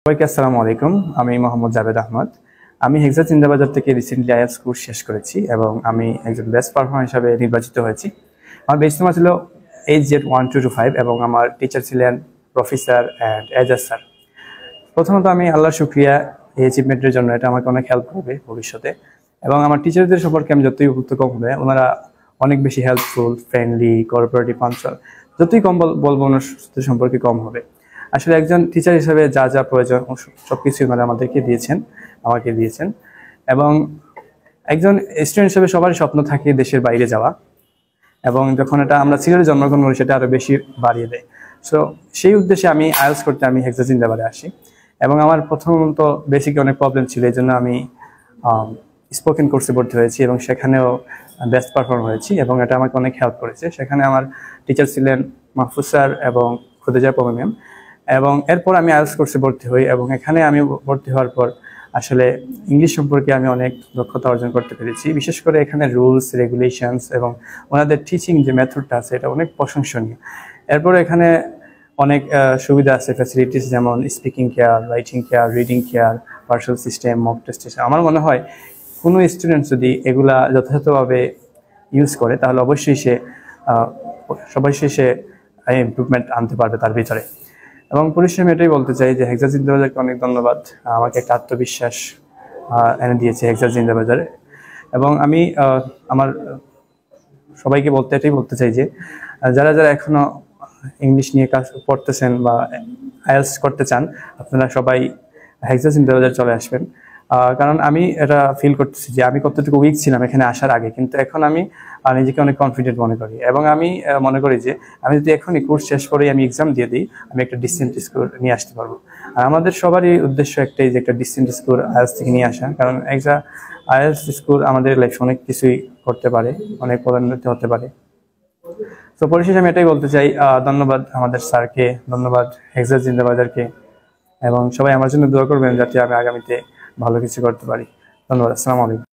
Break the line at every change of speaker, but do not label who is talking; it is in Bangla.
সবাইকে আসসালামু আলাইকুম। আমি মোহাম্মদ জাভেদ আহমদ। আমি হেক্সা জিন্দাবাজার থেকে রিসেন্টলি আইএলটিএস কোর্স শেষ করেছি এবং আমি একজন বেস্ট পারফর্মার হিসাবে নির্বাচিত হয়েছি। আমার বেস্ট নাম্বার ছিল HZ1225 এবং আমার টিচার ছিলেন প্রফেসর অ্যান্ড এজাজ স্যার। প্রথমত আমি আল্লাহর শুকরিয়া এই অ্যাচিভমেন্টের জন্য, এটা আমাকে অনেক হেল্প করবে ভবিষ্যতে। এবং আমার টিচারদের সম্পর্কে আমি যতই কম হবে, ওনারা অনেক বেশি হেল্পফুল, ফ্রেন্ডলি, কোঅপারেটিভ, পাঞ্চুয়াল। যতই কম বলবো ওনার সম্পর্কে কম হবে। আসলে একজন টিচার হিসেবে যা যা প্রয়োজন সবকিছুই ওনারা আমাকে দিয়েছেন। এবং একজন স্টুডেন্ট হিসেবে সবারই স্বপ্ন থাকে দেশের বাইরে যাওয়া, এবং যখন এটা আমরা সিলেটে জন্মগ্রহণ করি সেটা আরো বেশি বাড়িয়ে দেয়। সো সেই উদ্দেশ্যে আমি আইএলটিএস করতে হেক্সা জিন্দাবাদে আসি। এবং আমার প্রথমত বেসিক অনেক প্রবলেম ছিল, এই জন্য আমি স্পোকেন কোর্সে ভর্তি হয়েছি এবং সেখানেও বেস্ট পারফর্ম হয়েছি এবং এটা আমাকে অনেক হেল্প করেছে। সেখানে আমার টিচার ছিলেন মাহফুজ স্যার এবং খুদেজা পমি ম্যাম। এবং এরপর আমি আইএলটিএস কোর্সে ভর্তি হই এবং এখানে আমি ভর্তি হওয়ার পর আসলে ইংলিশ সম্পর্কে আমি অনেক দক্ষতা অর্জন করতে পেরেছি। বিশেষ করে এখানে রুলস, রেগুলেশনস এবং ওনাদের টিচিং যে মেথডটা আছে এটা অনেক প্রশংসনীয়। এরপর এখানে অনেক সুবিধা আছে, ফ্যাসিলিটিস, যেমন speaking care, writing care, reading care, personal system, mock test system. আমার মনে হয় কোনো স্টুডেন্ট যদি এগুলা যথাযথভাবে ইউজ করে তাহলে অবশ্যই সে ইমপ্রুভমেন্ট আনতে পারবে তার ভিতরে। এবং পরিশেষে আমি এটাই বলতে চাই যে হেক্সা জিন্দাবাজারকে অনেক ধন্যবাদ, আমাকে একটা আত্মবিশ্বাস এনে দিয়েছে হেক্সা জিন্দাবাজারে। এবং আমি আমার সবাইকে এটাই বলতে চাই যে যারা এখনো ইংলিশ নিয়ে কাজ পড়তেছেন বা আইএলটিএস করতে চান, আপনারা সবাই হেক্সা জিন্দাবাজার চলে আসবেন। কারণ আমি এটা ফিল করতেছি যে আমি কতটুকু উইক ছিলাম এখানে আসার আগে, কিন্তু এখন আমি নিজেকে অনেক কনফিডেন্ট মনে করি। এবং আমি মনে করি যে আমি যদি এখনই কোর্স শেষ করে আমি এক্সাম দিয়ে দিই, আমি একটা ডিসেন্ট স্কোর নিয়ে আসতে পারবো। আর আমাদের সবারই উদ্দেশ্য একটাই, যে একটা ডিসেন্ট স্কোর আইএলটিএস থেকে নিয়ে আসা। কারণ একটা আইএলটিএস স্কোর আমাদের লাইফে অনেক কিছুই করতে পারে, অনেক পদোন্নতি হতে পারে। তো পরিশেষে আমি এটাই বলতে চাই, ধন্যবাদ আমাদের স্যারকে, ধন্যবাদ হেক্সা জিন্দাবাজারকে, এবং সবাই আমার জন্য দোয়া করবেন যাতে আমি আগামীতে ভালো কিছু করতে পারি। ধন্যবাদ। আসসালামু আলাইকুম।